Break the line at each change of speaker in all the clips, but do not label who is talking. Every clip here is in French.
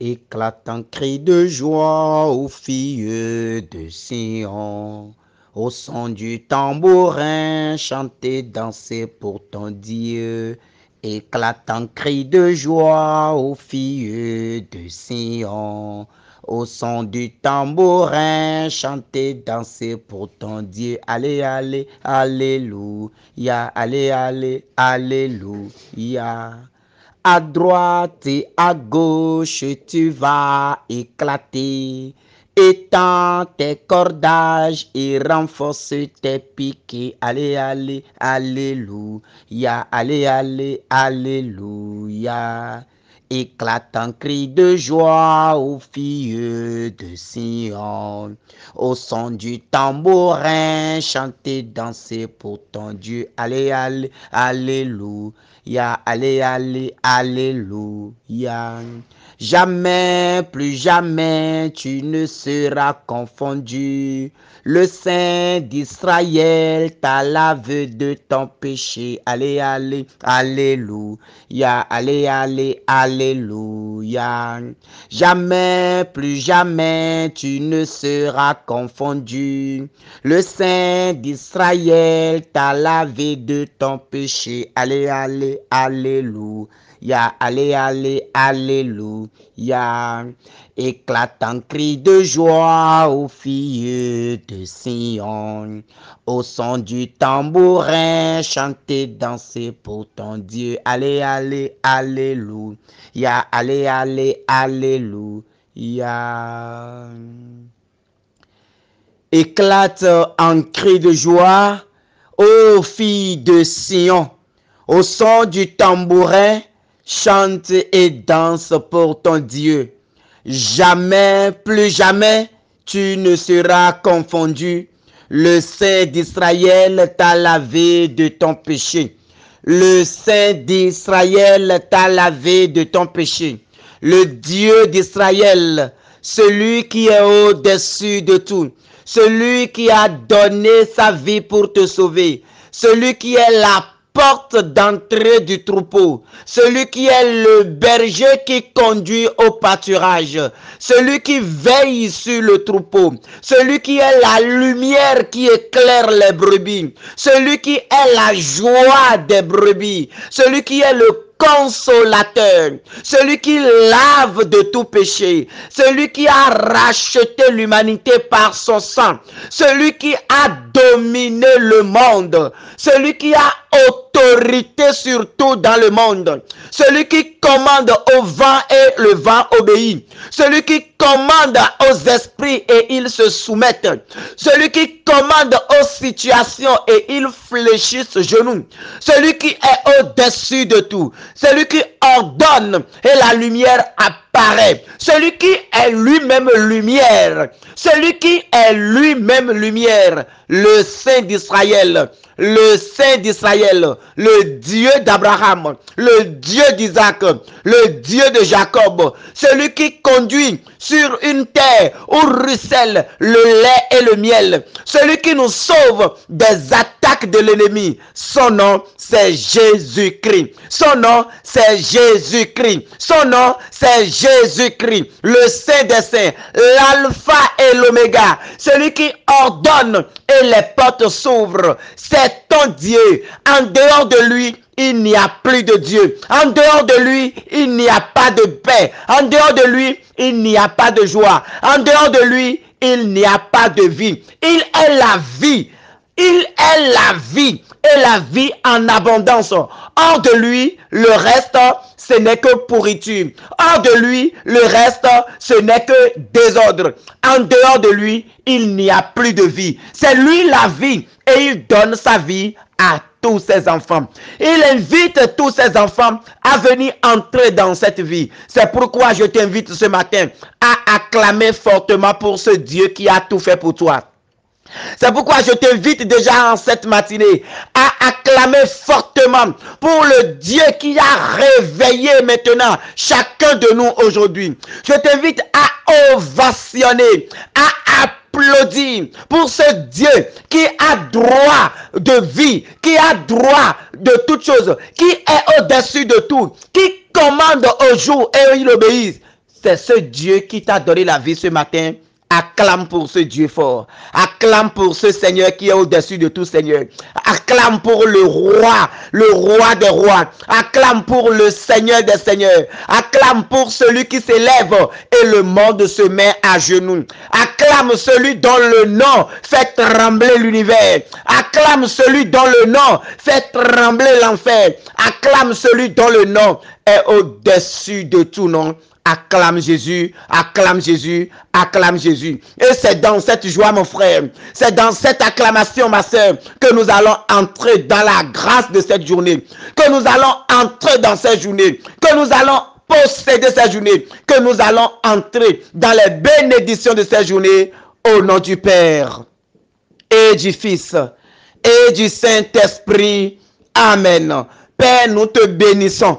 Éclatant cri de joie aux filles de Sion. Au son du tambourin, chantez, dansez pour ton Dieu. Éclatant cri de joie aux filles de Sion. Au son du tambourin, chantez, dansez pour ton Dieu. Allez, allez, alléluia. Allez, allez, alléluia. À droite et à gauche, tu vas éclater. Étends tes cordages et renforce tes piquets. Allez, allez, alléluia. Allez, allez, alléluia. Éclatant cri de joie aux filles de Sion. Au son du tambourin, chantez, dansez pour ton Dieu. Allez, allez, alléluia. Allez, allez, alléluia. Jamais, plus jamais, tu ne seras confondu. Le Saint d'Israël t'a lavé de ton péché. Allez, allez, alléluia. Allez, allez, alléluia. Jamais, plus jamais, tu ne seras confondu. Le Saint d'Israël t'a lavé de ton péché. Allez, allez, alléluia. Allez, allez, alléluia. Éclatant cri de joie aux filles de Sion. Au son du tambourin, chantez, dansez pour ton Dieu. Allez, allez, alléluia. Allez, allez, alléluia. Éclate en cri de joie, ô filles de Sion. Au son du tambourin, chante et danse pour ton Dieu. Jamais, plus jamais, tu ne seras confondu. Le Saint d'Israël t'a lavé de ton péché. Le Saint d'Israël t'a lavé de ton péché. Le Dieu d'Israël, celui qui est au-dessus de tout, celui qui a donné sa vie pour te sauver, celui qui est la porte d'entrée du troupeau, celui qui est le berger qui conduit au pâturage, celui qui veille sur le troupeau, celui qui est la lumière qui éclaire les brebis, celui qui est la joie des brebis, celui qui est le consolateur, celui qui lave de tout péché, celui qui a racheté l'humanité par son sang, celui qui a dominé le monde, celui qui a autorité sur tout dans le monde, celui qui commande au vent et le vent obéit, celui qui commande aux esprits et ils se soumettent, celui qui commande aux situations et ils fléchissent genoux, celui qui est au-dessus de tout, celui qui ordonne et la lumière apparaît, celui qui est lui-même lumière, celui qui est lui-même lumière, le Saint d'Israël, le Saint d'Israël, le Dieu d'Abraham, le Dieu d'Isaac, le Dieu de Jacob, celui qui conduit sur une terre où ruisselle le lait et le miel, celui qui nous sauve des attaques de l'ennemi. Son nom, c'est Jésus-Christ. Son nom, c'est Jésus-Christ. Son nom, c'est Jésus-Christ, le Saint des Saints, l'Alpha et l'Oméga, celui qui ordonne et les portes s'ouvrent. C'est ton Dieu. En dehors de lui, il n'y a plus de Dieu. En dehors de lui, il n'y a pas de paix. En dehors de lui, il n'y a pas de joie. En dehors de lui, il n'y a pas de vie. Il est la vie. Il est la vie et la vie en abondance. Hors de lui, le reste, ce n'est que pourriture. Hors de lui, le reste, ce n'est que désordre. En dehors de lui, il n'y a plus de vie. C'est lui la vie et il donne sa vie à tous ses enfants. Il invite tous ses enfants à venir entrer dans cette vie. C'est pourquoi je t'invite ce matin à acclamer fortement pour ce Dieu qui a tout fait pour toi. C'est pourquoi je t'invite déjà en cette matinée à acclamer fortement pour le Dieu qui a réveillé maintenant chacun de nous aujourd'hui. Je t'invite à ovationner, à applaudir pour ce Dieu qui a droit de vie, qui a droit de toutes choses, qui est au-dessus de tout, qui commande au jour et il obéit. c'est ce Dieu qui t'a donné la vie ce matin. Acclame pour ce Dieu fort. Acclame pour ce Seigneur qui est au-dessus de tout Seigneur. Acclame pour le roi des rois. Acclame pour le Seigneur des seigneurs. Acclame pour celui qui s'élève et le monde se met à genoux. Acclame celui dont le nom fait trembler l'univers. Acclame celui dont le nom fait trembler l'enfer. Acclame celui dont le nom est au-dessus de tout nom. Acclame Jésus, acclame Jésus, acclame Jésus. Et c'est dans cette joie, mon frère, c'est dans cette acclamation, ma soeur, que nous allons entrer dans la grâce de cette journée, que nous allons entrer dans cette journée, que nous allons posséder cette journée, que nous allons entrer dans les bénédictions de cette journée, au nom du Père et du Fils et du Saint-Esprit. Amen. Père, nous te bénissons.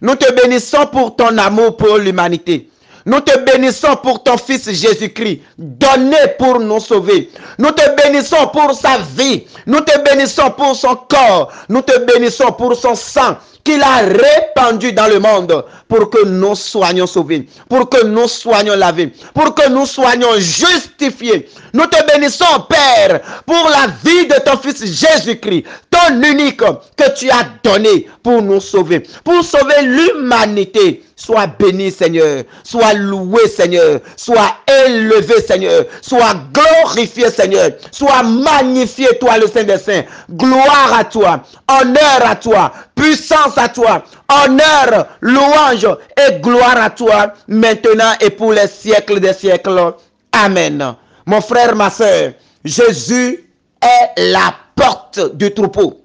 Nous te bénissons pour ton amour pour l'humanité. Nous te bénissons pour ton Fils Jésus-Christ, donné pour nous sauver. Nous te bénissons pour sa vie. Nous te bénissons pour son corps. Nous te bénissons pour son sang qu'il a répandu dans le monde pour que nous soyons sauvés, pour que nous soyons lavés, pour que nous soyons justifiés. Nous te bénissons, Père, pour la vie de ton Fils Jésus-Christ, ton unique que tu as donné pour nous sauver, pour sauver l'humanité. Sois béni, Seigneur. Sois loué, Seigneur. Sois élevé, Seigneur. Sois glorifié, Seigneur. Sois magnifié, toi, le Saint des Saints. Gloire à toi. Honneur à toi. Puissance à toi. Honneur, louange et gloire à toi, maintenant et pour les siècles des siècles. Amen. Mon frère, ma soeur, Jésus est la porte du troupeau.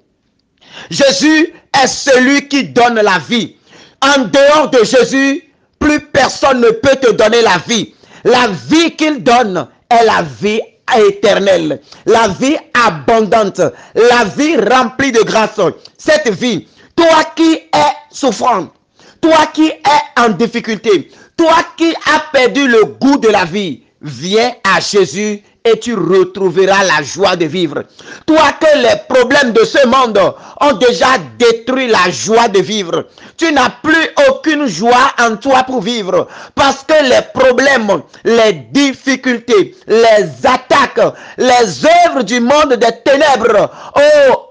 Jésus est celui qui donne la vie. En dehors de Jésus, plus personne ne peut te donner la vie. La vie qu'il donne est la vie éternelle, la vie abondante, la vie remplie de grâce. Cette vie, toi qui es souffrant, toi qui es en difficulté, toi qui as perdu le goût de la vie, viens à Jésus et tu retrouveras la joie de vivre. Toi que les problèmes de ce monde ont déjà détruit la joie de vivre. Tu n'as plus aucune joie en toi pour vivre. Parce que les problèmes, les difficultés, les attaques, les œuvres du monde des ténèbres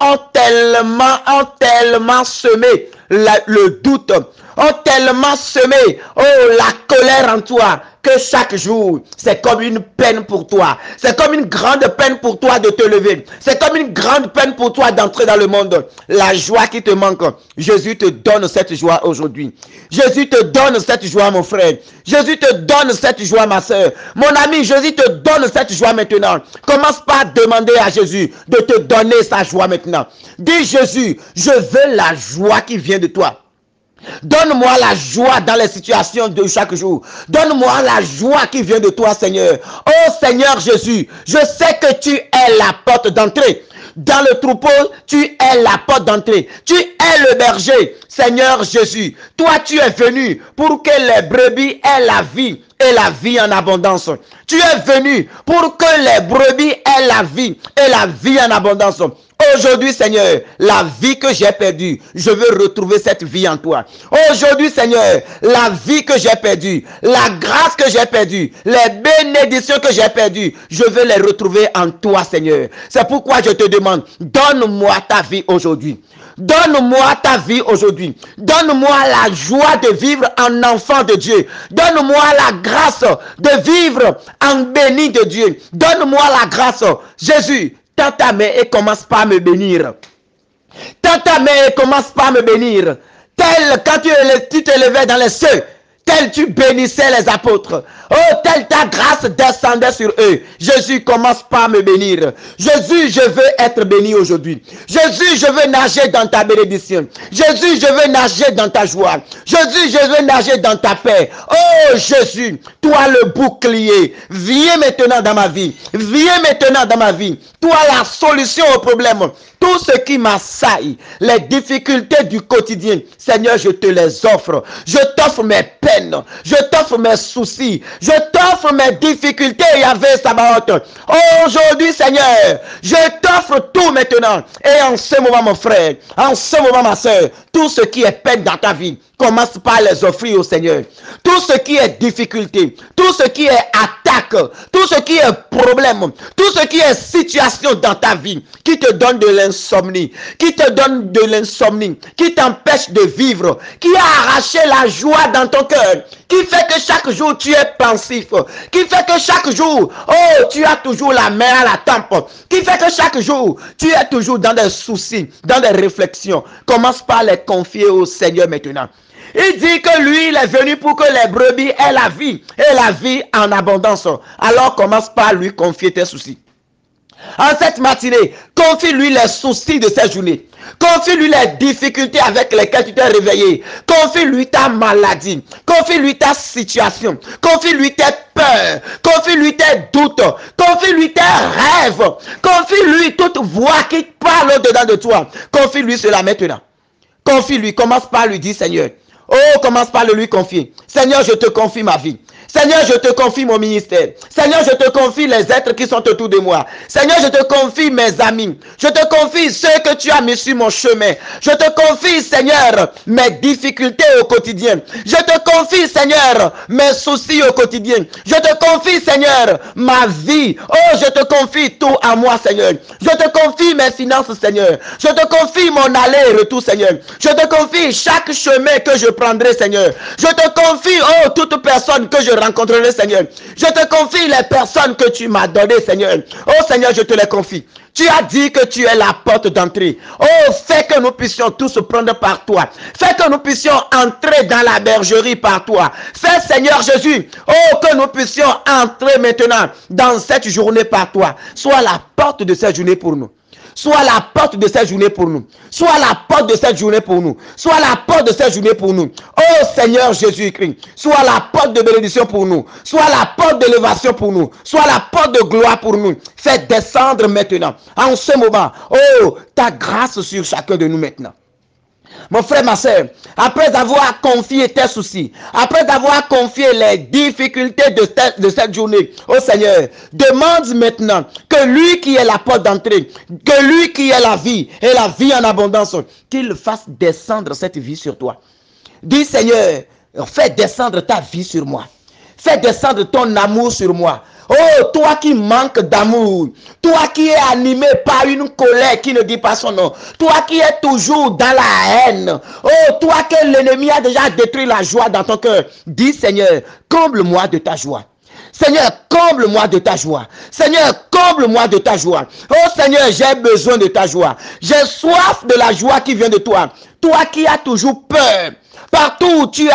ont tellement semé le doute, ont tellement semé la colère en toi, que chaque jour, c'est comme une peine pour toi. C'est comme une grande peine pour toi de te lever. C'est comme une grande peine pour toi d'entrer dans le monde. La joie qui te manque, Jésus te donne cette joie aujourd'hui. Jésus te donne cette joie, mon frère. Jésus te donne cette joie, ma soeur. Mon ami, Jésus te donne cette joie maintenant. Commence par demander à Jésus de te donner sa joie maintenant. Dis Jésus, je veux la joie qui vient de toi. Donne-moi la joie dans les situations de chaque jour. Donne-moi la joie qui vient de toi, Seigneur. Oh Seigneur Jésus, je sais que tu es la porte d'entrée. Dans le troupeau, tu es la porte d'entrée. Tu es le berger. Seigneur Jésus, toi tu es venu pour que les brebis aient la vie et la vie en abondance. Tu es venu pour que les brebis aient la vie et la vie en abondance. Aujourd'hui, Seigneur, la vie que j'ai perdue, je veux retrouver cette vie en toi. Aujourd'hui, Seigneur, la vie que j'ai perdue, la grâce que j'ai perdue, les bénédictions que j'ai perdues, je veux les retrouver en toi, Seigneur. C'est pourquoi je te demande, donne-moi ta vie aujourd'hui. Donne-moi ta vie aujourd'hui. Donne-moi la joie de vivre en enfant de Dieu. Donne-moi la grâce de vivre en béni de Dieu. Donne-moi la grâce. Jésus, tends ta main et commence par me bénir. Tends ta main et commence par me bénir. Tel quand tu te levais dans les cieux, tel tu bénissais les apôtres. Oh, telle ta grâce descendait sur eux. Jésus, commence par me bénir. Jésus, je veux être béni aujourd'hui. Jésus, je veux nager dans ta bénédiction. Jésus, je veux nager dans ta joie. Jésus, je veux nager dans ta paix. Oh Jésus, toi le bouclier, viens maintenant dans ma vie. Viens maintenant dans ma vie. Toi la solution au problème. tout ce qui m'assaille, les difficultés du quotidien, Seigneur, je te les offre. Je t'offre mes peines, je t'offre mes soucis, je t'offre mes difficultés, Yahvé Sabaoth. Aujourd'hui, Seigneur, je t'offre tout maintenant. Et en ce moment, mon frère, en ce moment, ma soeur, tout ce qui est peine dans ta vie, commence par les offrir au Seigneur. Tout ce qui est difficulté, tout ce qui est attaque, tout ce qui est problème, tout ce qui est situation dans ta vie, qui te donne de l'insomnie, qui t'empêche de vivre, qui a arraché la joie dans ton cœur, qui fait que chaque jour tu es pensif, qui fait que chaque jour, oh, tu as toujours la main à la tempe, qui fait que chaque jour, tu es toujours dans des soucis, dans des réflexions. Commence par les confier au Seigneur maintenant. Il dit que lui, il est venu pour que les brebis aient la vie, et la vie en abondance. Alors commence par lui confier tes soucis. En cette matinée, confie-lui les soucis de cette journée. Confie-lui les difficultés avec lesquelles tu t'es réveillé. Confie-lui ta maladie. Confie-lui ta situation. Confie-lui tes peurs. Confie-lui tes doutes. Confie-lui tes rêves. Confie-lui toute voix qui parle au-dedans de toi. Confie-lui cela maintenant. Confie-lui. Commence par lui dire, Seigneur. Oh, commence par le lui confier. Seigneur, je te confie ma vie. Seigneur, je te confie mon ministère. Seigneur, je te confie les êtres qui sont autour de moi. Seigneur, je te confie mes amis. Je te confie ceux que tu as mis sur mon chemin. Je te confie, Seigneur, mes difficultés au quotidien. Je te confie, Seigneur, mes soucis au quotidien. Je te confie, Seigneur, ma vie. Oh, je te confie tout à moi, Seigneur. Je te confie mes finances, Seigneur. Je te confie mon aller et retour, Seigneur. Je te confie chaque chemin que je prendrai, Seigneur. Je te confie, oh, toute personne que je rencontrerai, Seigneur. Je te confie les personnes que tu m'as données, Seigneur. Oh, Seigneur, je te les confie. Tu as dit que tu es la porte d'entrée. Oh, fais que nous puissions tous prendre par toi. Fais que nous puissions entrer dans la bergerie par toi. Fais, Seigneur Jésus, oh, que nous puissions entrer maintenant dans cette journée par toi. Sois la porte de cette journée pour nous. Sois la porte de cette journée pour nous. Sois la porte de cette journée pour nous. Sois la porte de cette journée pour nous. Oh Seigneur Jésus-Christ, sois la porte de bénédiction pour nous. Sois la porte d'élévation pour nous. Sois la porte de gloire pour nous. Fais descendre maintenant, en ce moment, oh, ta grâce sur chacun de nous maintenant. Mon frère, ma soeur, après avoir confié tes soucis, après avoir confié les difficultés de cette journée au Seigneur, demande maintenant que lui qui est la porte d'entrée, que lui qui est la vie et la vie en abondance, qu'il fasse descendre cette vie sur toi. Dis, Seigneur, fais descendre ta vie sur moi. Fais descendre ton amour sur moi. Oh, toi qui manques d'amour, toi qui es animé par une colère qui ne dit pas son nom, toi qui es toujours dans la haine, oh, toi que l'ennemi a déjà détruit la joie dans ton cœur, dis Seigneur, comble-moi de ta joie. Seigneur, comble-moi de ta joie. Seigneur, comble-moi de ta joie. Oh Seigneur, j'ai besoin de ta joie. J'ai soif de la joie qui vient de toi. Toi qui as toujours peur. Partout où tu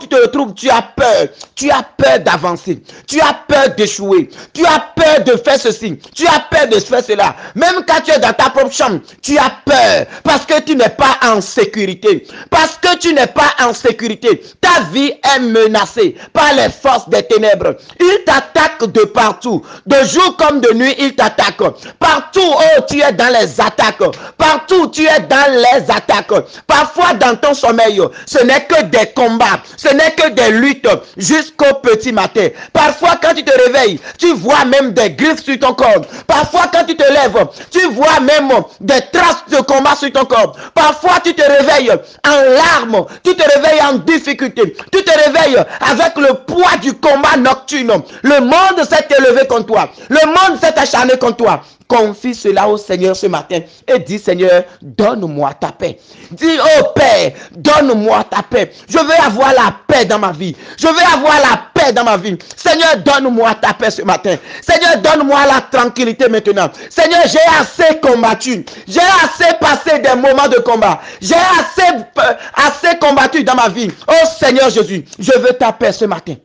te retrouves, tu as peur. Tu as peur d'avancer. Tu as peur d'échouer. Tu as peur de faire ceci. Tu as peur de faire cela. Même quand tu es dans ta propre chambre, tu as peur. Parce que tu n'es pas en sécurité. Parce que tu n'es pas en sécurité. Ta vie est menacée par les forces des ténèbres. Ils t'attaquent de partout. De jour comme de nuit, ils t'attaquent. Partout où tu es dans les attaques. Partout où tu es dans les attaques. Parfois dans ton sommeil. Ce n'est que des combats, ce n'est que des luttes jusqu'au petit matin. Parfois quand tu te réveilles, tu vois même des griffes sur ton corps. Parfois quand tu te lèves, tu vois même des traces de combat sur ton corps. Parfois tu te réveilles en larmes, tu te réveilles en difficulté, tu te réveilles avec le poids du combat nocturne. Le monde s'est élevé contre toi, le monde s'est acharné contre toi. Confie cela au Seigneur ce matin et dis Seigneur, donne-moi ta paix. Dis oh Père, donne-moi ta paix. Je veux avoir la paix dans ma vie. Je veux avoir la paix dans ma vie. Seigneur, donne-moi ta paix ce matin. Seigneur, donne-moi la tranquillité maintenant. Seigneur, j'ai assez combattu. J'ai assez passé des moments de combat. J'ai assez combattu dans ma vie. Oh Seigneur Jésus, je veux ta paix ce matin.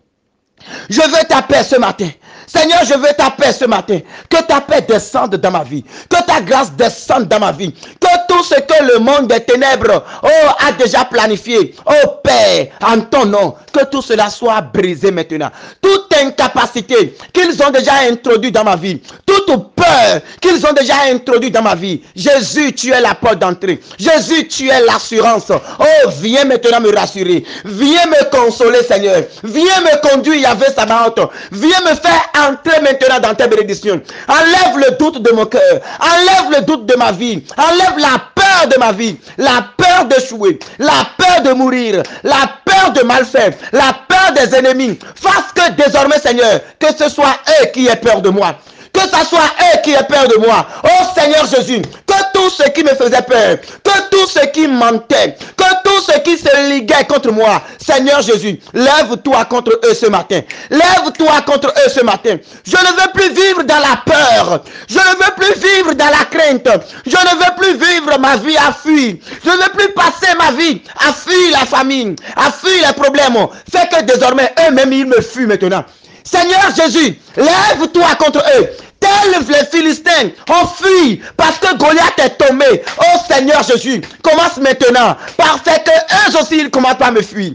Je veux ta paix ce matin. Seigneur, je veux ta paix ce matin. Que ta paix descende dans ma vie. Que ta grâce descende dans ma vie. Que tout ce que le monde des ténèbres a déjà planifié, oh Père, en ton nom, que tout cela soit brisé maintenant. Toute incapacité qu'ils ont déjà introduite dans ma vie, toute peur peur qu'ils ont déjà introduit dans ma vie. Jésus, tu es la porte d'entrée. Jésus, tu es l'assurance. Oh, viens maintenant me rassurer. Viens me consoler, Seigneur. Viens me conduire, Yahvé Sabaoth. Viens me faire entrer maintenant dans tes bénédictions. Enlève le doute de mon cœur. Enlève le doute de ma vie. Enlève la peur de ma vie. La peur d'échouer. La peur de mourir. La peur de mal faire. La peur des ennemis. Fasse que désormais, Seigneur, que ce soit eux qui aient peur de moi. Que ce soit eux qui aient peur de moi. Oh Seigneur Jésus, que tout ce qui me faisait peur, que tout ce qui mentait, que tout ce qui se liguait contre moi, Seigneur Jésus, lève-toi contre eux ce matin. Lève-toi contre eux ce matin. Je ne veux plus vivre dans la peur. Je ne veux plus vivre dans la crainte. Je ne veux plus vivre ma vie à fuir. Je ne veux plus passer ma vie à fuir la famine, à fuir les problèmes. Fait que désormais, eux-mêmes, ils me fuient maintenant. Seigneur Jésus, lève-toi contre eux. Tels les Philistins ont fui parce que Goliath est tombé. Oh Seigneur Jésus, commence maintenant par faire que eux aussi ils commencent à me fuir.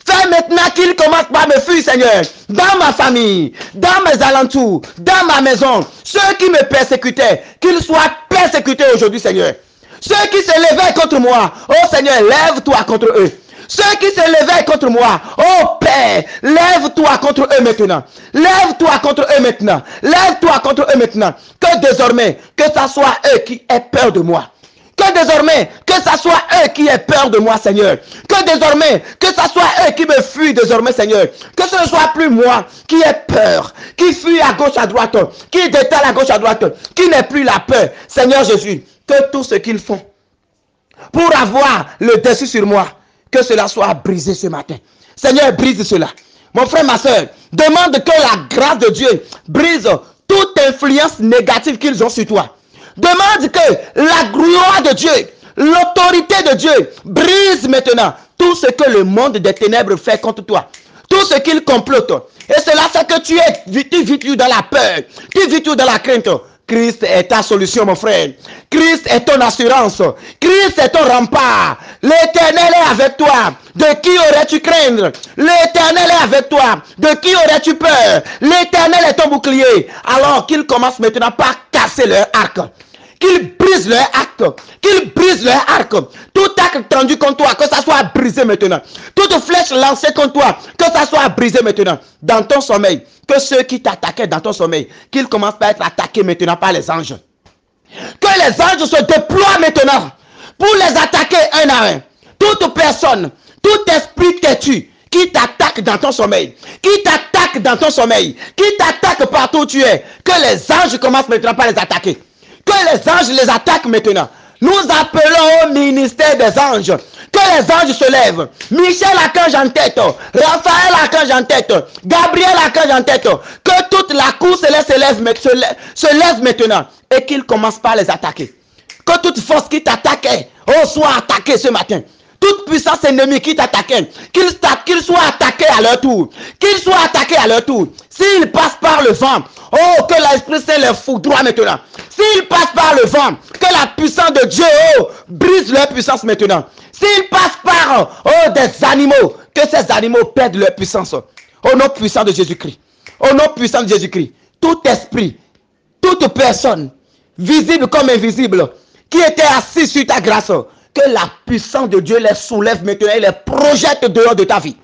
Fais maintenant qu'ils commencent par me fuir, Seigneur, dans ma famille, dans mes alentours, dans ma maison. Ceux qui me persécutaient, qu'ils soient persécutés aujourd'hui, Seigneur. Ceux qui se levaient contre moi, oh Seigneur, lève-toi contre eux. Ceux qui se levaient contre moi, oh Père, lève-toi contre eux maintenant. Lève-toi contre eux maintenant. Lève-toi contre eux maintenant. Que désormais, que ça soit eux qui aient peur de moi. Que désormais, que ça soit eux qui aient peur de moi, Seigneur. Que désormais, que ça soit eux qui me fuient désormais, Seigneur. Que ce ne soit plus moi qui ai peur, qui fuit à gauche, à droite, qui détale à gauche, à droite, qui n'ait plus la peur. Seigneur Jésus, que tout ce qu'ils font pour avoir le dessus sur moi, que cela soit brisé ce matin. Seigneur, brise cela. Mon frère, ma soeur, demande que la grâce de Dieu brise toute influence négative qu'ils ont sur toi. Demande que la gloire de Dieu, l'autorité de Dieu brise maintenant tout ce que le monde des ténèbres fait contre toi. Tout ce qu'il complote. Et cela fait que tu vis dans la peur. Tu vis dans la crainte. Christ est ta solution, mon frère. Christ est ton assurance. Christ est ton rempart. L'Éternel est avec toi. De qui aurais-tu craindre? L'Éternel est avec toi. De qui aurais-tu peur? L'Éternel est ton bouclier. Alors qu'il commence maintenant par casser leur arc. Qu'il brise leur arc. Qu'il brise leur arc. Tout arc tendu contre toi, que ça soit brisé maintenant. Toute flèche lancée contre toi, que ça soit brisé maintenant. Dans ton sommeil, que ceux qui t'attaquaient dans ton sommeil, qu'ils commencent par être attaqués maintenant par les anges. Que les anges se déploient maintenant pour les attaquer un à un. Toute personne, tout esprit têtu qui t'attaque dans ton sommeil, qui t'attaque dans ton sommeil, qui t'attaque partout où tu es, que les anges commencent maintenant par les attaquer. Que les anges les attaquent maintenant. Nous appelons au ministère des anges. Que les anges se lèvent. Michel Archange en tête. Raphaël Archange en tête. Gabriel Archange en tête. Que toute la cour céleste se lève maintenant. Et qu'ils commencent par les attaquer. Que toute force qui t'attaquait, soit attaquée ce matin. Toute puissance ennemie qui t'attaquait, qu'ils soient attaqués à leur tour. Qu'ils soient attaqués à leur tour. S'ils passent par le vent, que l'Esprit Saint les foudroie maintenant. S'ils passent par le vent, que la puissance de Dieu, brise leur puissance maintenant. S'ils passent par, des animaux, que ces animaux perdent leur puissance. Au nom puissant de Jésus-Christ. Au nom puissant de Jésus-Christ. Tout esprit, toute personne, visible comme invisible, qui était assis sur ta grâce, que la puissance de Dieu les soulève maintenant et les projette dehors de ta vie.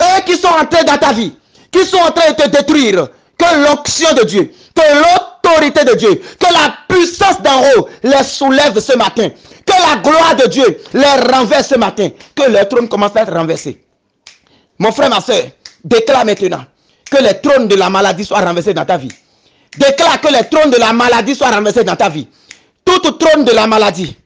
Eux qui sont entrés dans ta vie, qui sont en train de te détruire, que l'onction de Dieu, que l'autorité de Dieu, que la puissance d'en haut les soulève ce matin, que la gloire de Dieu les renverse ce matin, que leur trône commence à être renversé. Mon frère, ma soeur, déclare maintenant que les trônes de la maladie soient renversés dans ta vie. Déclare que les trônes de la maladie soient renversés dans ta vie. Tout trône de la maladie,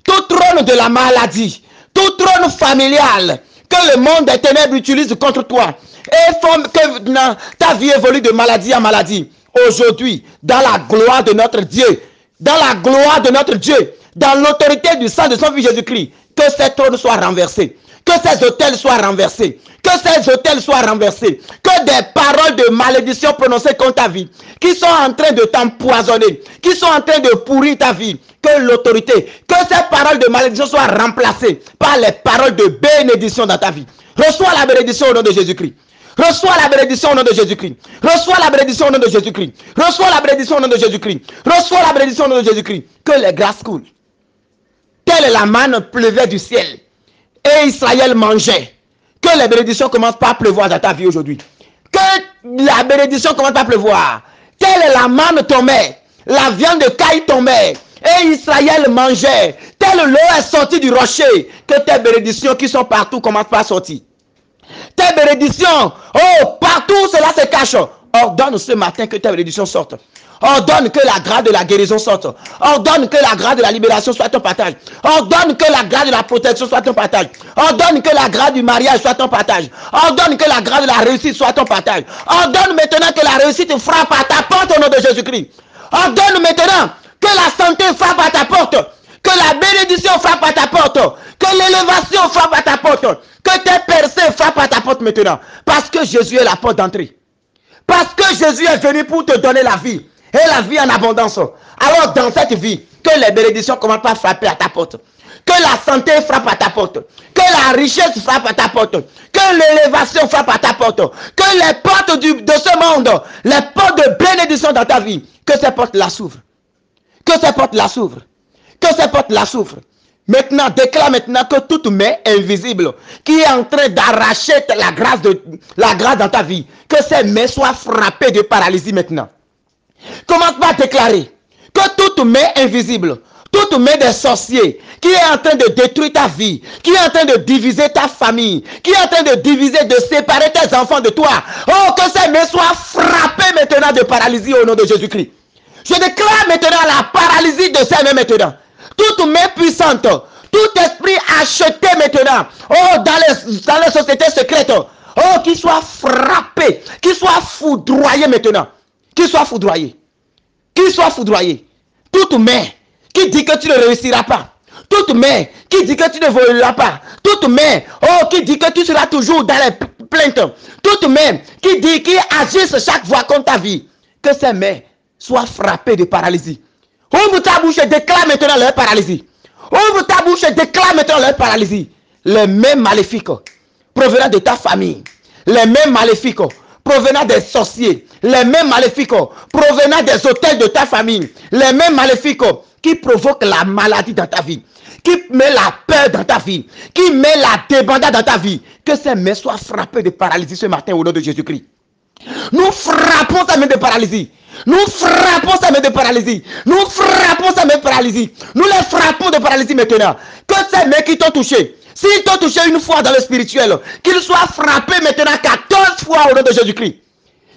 tout trône de la maladie, tout trône familial que le monde des ténèbres utilise contre toi et font que ta vie évolue de maladie en maladie. Aujourd'hui, dans la gloire de notre Dieu, dans la gloire de notre Dieu, dans l'autorité du sang de son Fils Jésus-Christ, que ces trônes soient renversés, que ces hôtels soient renversés, que ces hôtels soient renversés, que des paroles de malédiction prononcées contre ta vie, qui sont en train de t'empoisonner, qui sont en train de pourrir ta vie, que l'autorité, que ces paroles de malédiction soient remplacées par les paroles de bénédiction dans ta vie. Reçois la bénédiction au nom de Jésus-Christ. Reçois la bénédiction au nom de Jésus-Christ. Reçois la bénédiction au nom de Jésus-Christ. Reçois la bénédiction au nom de Jésus-Christ. Reçois la bénédiction au nom de Jésus-Christ. Que les grâces coulent. Telle la manne pleuvait du ciel. Et Israël mangeait. Que les bénédictions commencent par pleuvoir dans ta vie aujourd'hui. Que la bénédiction commence par pleuvoir. Telle la manne tombait. La viande de caille tombait. Et Israël mangeait. Telle l'eau est sortie du rocher. Que tes bénédictions qui sont partout commencent par sortir. Tes bénédictions, oh, partout cela se cache. Ordonne ce matin que tes bénédictions sortent. Ordonne que la grâce de la guérison sorte. Ordonne que la grâce de la libération soit ton partage. Ordonne que la grâce de la protection soit ton partage. Ordonne que la grâce du mariage soit ton partage. Ordonne que la grâce de la réussite soit ton partage. Ordonne maintenant que la réussite frappe à ta porte au nom de Jésus-Christ. Ordonne maintenant que la santé frappe à ta porte. Que la bénédiction frappe à ta porte. Que l'élévation frappe à ta porte. Que tes percées frappent à ta porte maintenant. Parce que Jésus est la porte d'entrée. Parce que Jésus est venu pour te donner la vie. Et la vie en abondance. Alors dans cette vie, que les bénédictions commencent par frapper à ta porte. Que la santé frappe à ta porte. Que la richesse frappe à ta porte. Que l'élévation frappe à ta porte. Que les portes de ce monde, les portes de bénédiction dans ta vie, que ces portes la s'ouvrent. Que ces portes la s'ouvrent. Que ces portes la s'ouvrent. Maintenant, déclare maintenant que toute main invisible qui est en train d'arracher la grâce dans ta vie, que ces mains soient frappées de paralysie maintenant. Commence par déclarer que toute main invisible, toute main des sorciers qui est en train de détruire ta vie, qui est en train de diviser ta famille, qui est en train de diviser, de séparer tes enfants de toi, oh, que ces mains soient frappées maintenant de paralysie au nom de Jésus-Christ. Je déclare maintenant la paralysie de ces mains maintenant. Toute main puissante, tout esprit acheté maintenant, oh, dans les sociétés secrètes, oh, qui soit frappé, qui soit foudroyé maintenant. Qui soit foudroyé. Qui soit foudroyé. Toute main qui dit que tu ne réussiras pas. Toute main qui dit que tu ne voleras pas. Toute main, oh, qui dit que tu seras toujours dans les plaintes. Toute main qui dit, qui agisse chaque fois contre ta vie. Que ces mains soient frappées de paralysie. Ouvre ta bouche et déclare maintenant leur paralysie. Ouvre ta bouche et déclare maintenant leur paralysie. Les mains maléfiques provenant de ta famille. Les mains maléfiques provenant des sorciers, les mêmes maléfiques provenant des hôtels de ta famille, les mêmes maléfiques qui provoquent la maladie dans ta vie, qui met la peur dans ta vie, qui met la débandade dans ta vie, que ces mains soient frappées de paralysie ce matin au nom de Jésus-Christ. Nous frappons sa main de paralysie. Nous frappons sa main de paralysie. Nous frappons sa main de paralysie. Nous les frappons de paralysie maintenant. Que ces mains qui t'ont touché, s'ils t'ont touché une fois dans le spirituel, qu'ils soient frappés maintenant 14 fois au nom de Jésus-Christ.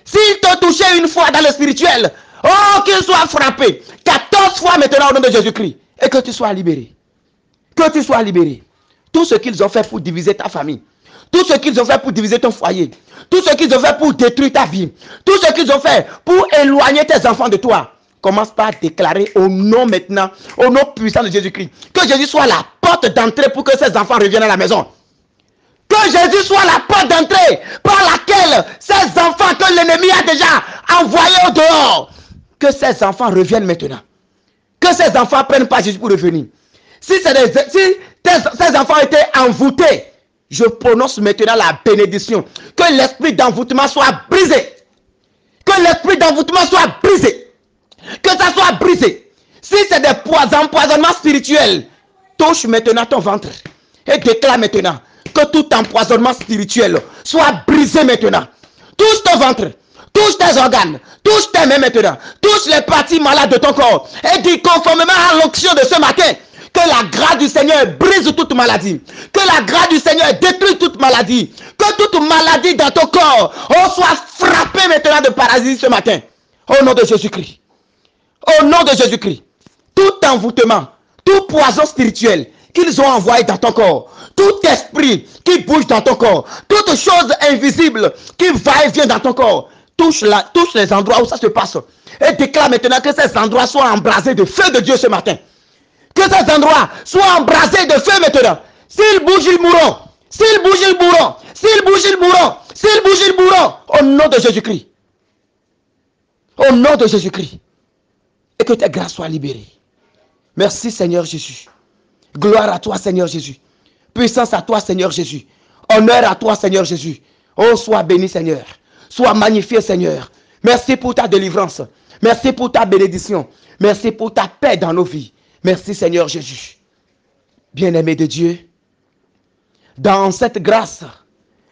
S'ils t'ont touché une fois dans le spirituel, oh, qu'ils soient frappés 14 fois maintenant au nom de Jésus-Christ. Et que tu sois libéré. Que tu sois libéré. Tout ce qu'ils ont fait pour diviser ta famille. Tout ce qu'ils ont fait pour diviser ton foyer. Tout ce qu'ils ont fait pour détruire ta vie. Tout ce qu'ils ont fait pour éloigner tes enfants de toi. Commence par déclarer au nom maintenant, au nom puissant de Jésus-Christ, que Jésus soit la porte d'entrée pour que ces enfants reviennent à la maison. Que Jésus soit la porte d'entrée par laquelle ces enfants que l'ennemi a déjà envoyés au dehors, que ces enfants reviennent maintenant. Que ces enfants prennent pas Jésus pour revenir. Si ces enfants étaient envoûtés, je prononce maintenant la bénédiction. Que l'esprit d'envoûtement soit brisé. Que l'esprit d'envoûtement soit brisé. Que ça soit brisé. Si c'est des empoisonnements spirituels, touche maintenant ton ventre. Et déclare maintenant que tout empoisonnement spirituel soit brisé maintenant. Touche ton ventre. Touche tes organes. Touche tes mains maintenant. Touche les parties malades de ton corps. Et dis conformément à l'onction de ce matin, que la grâce du Seigneur brise toute maladie. Que la grâce du Seigneur détruise toute maladie. Que toute maladie dans ton corps soit frappée maintenant de paralysie ce matin. Au nom de Jésus-Christ. Au nom de Jésus-Christ. Tout envoûtement, tout poison spirituel qu'ils ont envoyé dans ton corps, tout esprit qui bouge dans ton corps, toute chose invisible qui va et vient dans ton corps, touche les endroits où ça se passe. Et déclare maintenant que ces endroits soient embrasés de feu de Dieu ce matin. Que ces endroits soient embrasés de feu maintenant. S'ils bougent, ils mourront. S'ils bougent, ils mourront. S'ils bougent, ils mourront. S'ils bougent, ils mourront. Au nom de Jésus-Christ. Au nom de Jésus-Christ. Et que tes grâces soient libérées. Merci Seigneur Jésus. Gloire à toi Seigneur Jésus. Puissance à toi Seigneur Jésus. Honneur à toi Seigneur Jésus. Oh, sois béni, Seigneur. Sois magnifié, Seigneur. Merci pour ta délivrance. Merci pour ta bénédiction. Merci pour ta paix dans nos vies. Merci, Seigneur Jésus. Bien-aimé de Dieu, dans cette grâce,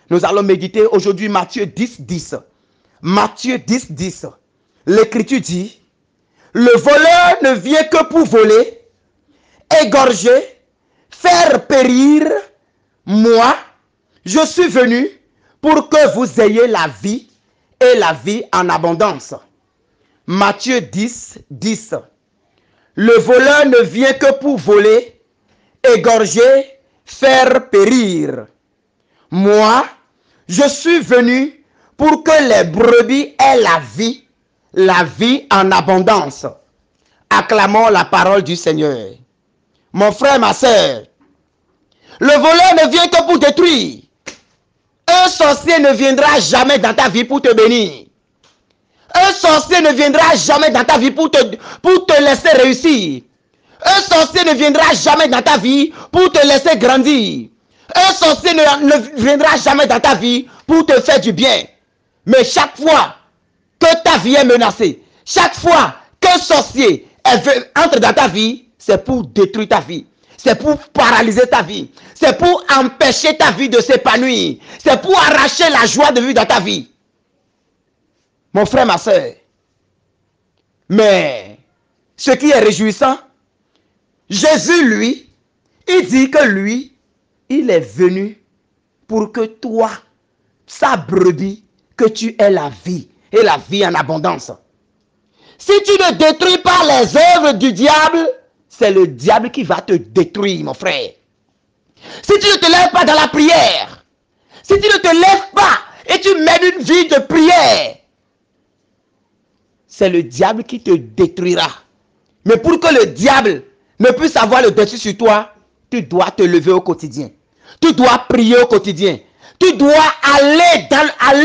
nous allons méditer aujourd'hui Matthieu 10, 10. Matthieu 10, 10. L'Écriture dit, le voleur ne vient que pour voler, égorger, faire périr. Moi, je suis venu pour que vous ayez la vie et la vie en abondance. Matthieu 10, 10. Le voleur ne vient que pour voler, égorger, faire périr. Moi, je suis venu pour que les brebis aient la vie en abondance. Acclamons la parole du Seigneur. Mon frère, ma soeur, le voleur ne vient que pour détruire. Un sorcier ne viendra jamais dans ta vie pour te bénir. Un sorcier ne viendra jamais dans ta vie pour te laisser réussir. Un sorcier ne viendra jamais dans ta vie pour te laisser grandir. Un sorcier ne viendra jamais dans ta vie pour te faire du bien. Mais chaque fois que ta vie est menacée, chaque fois qu'un sorcier entre dans ta vie, c'est pour détruire ta vie. C'est pour paralyser ta vie. C'est pour empêcher ta vie de s'épanouir. C'est pour arracher la joie de vivre dans ta vie. Mon frère, ma soeur. Mais ce qui est réjouissant, Jésus, lui, il dit que lui, il est venu pour que toi, sa brebis, que tu aies la vie et la vie en abondance. Si tu ne détruis pas les œuvres du diable, c'est le diable qui va te détruire, mon frère. Si tu ne te lèves pas dans la prière, si tu ne te lèves pas et tu mènes une vie de prière, c'est le diable qui te détruira. Mais pour que le diable ne puisse avoir le dessus sur toi, tu dois te lever au quotidien. Tu dois prier au quotidien. Tu dois aller à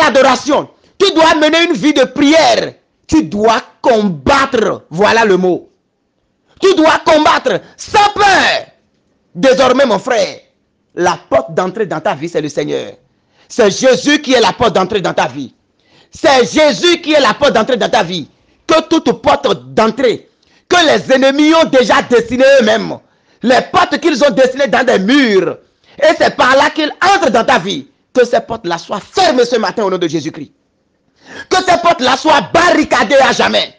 l'adoration. Tu dois mener une vie de prière. Tu dois combattre. Voilà le mot. Tu dois combattre sans peur. Désormais, mon frère, la porte d'entrée dans ta vie, c'est le Seigneur. C'est Jésus qui est la porte d'entrée dans ta vie. C'est Jésus qui est la porte d'entrée dans ta vie. Que toute porte d'entrée, que les ennemis ont déjà dessiné eux-mêmes, les portes qu'ils ont dessinées dans des murs, et c'est par là qu'ils entrent dans ta vie, que ces portes-là soient fermées ce matin au nom de Jésus-Christ. Que ces portes-là soient barricadées à jamais.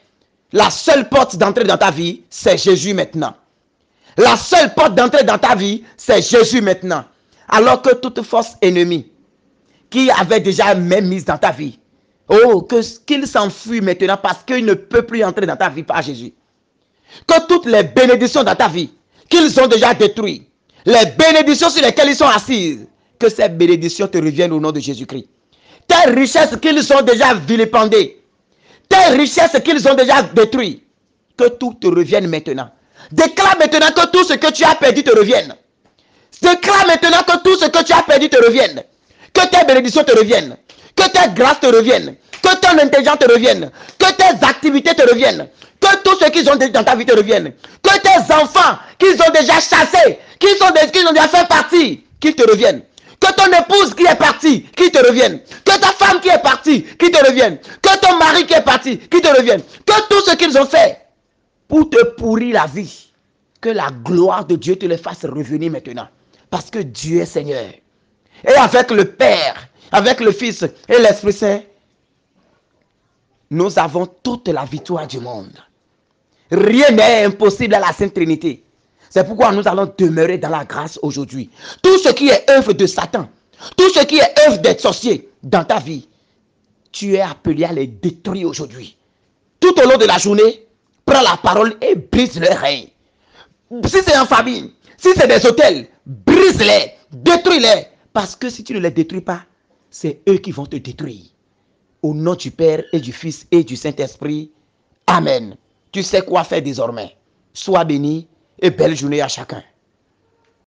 La seule porte d'entrée dans ta vie, c'est Jésus maintenant. La seule porte d'entrée dans ta vie, c'est Jésus maintenant. Alors que toute force ennemie qui avait déjà même mise dans ta vie, oh, qu'il s'enfuit maintenant parce qu'il ne peut plus entrer dans ta vie par Jésus. Que toutes les bénédictions dans ta vie, qu'ils ont déjà détruites, les bénédictions sur lesquelles ils sont assis, que ces bénédictions te reviennent au nom de Jésus-Christ. Tes richesses qu'ils ont déjà vilipendées, tes richesses qu'ils ont déjà détruites, que tout te revienne maintenant. Déclare maintenant que tout ce que tu as perdu te revienne. Déclare maintenant que tout ce que tu as perdu te revienne. Que tes bénédictions te reviennent. Que tes grâces te reviennent. Que ton intelligence te revienne. Que tes activités te reviennent. Que tout ce qu'ils ont dans ta vie te revienne. Que tes enfants qu'ils ont déjà chassés, qu'ils ont déjà fait partie, qu'ils te reviennent. Que ton épouse qui est partie, qui te revienne. Que ta femme qui est partie, qui te revienne. Que ton mari qui est parti, qui te revienne. Que tout ce qu'ils ont fait pour te pourrir la vie, que la gloire de Dieu te les fasse revenir maintenant. Parce que Dieu est Seigneur. Et avec le Père, avec le Fils et l'Esprit Saint, nous avons toute la victoire du monde. Rien n'est impossible à la Sainte Trinité. C'est pourquoi nous allons demeurer dans la grâce aujourd'hui. Tout ce qui est œuvre de Satan, tout ce qui est œuvre des sorciers dans ta vie, tu es appelé à les détruire aujourd'hui. Tout au long de la journée, prends la parole et brise leur règne. Si c'est en famille, si c'est des hôtels, brise-les, détruis-les. Parce que si tu ne les détruis pas, c'est eux qui vont te détruire. Au nom du Père et du Fils et du Saint-Esprit. Amen. Tu sais quoi faire désormais. Sois béni et belle journée à chacun.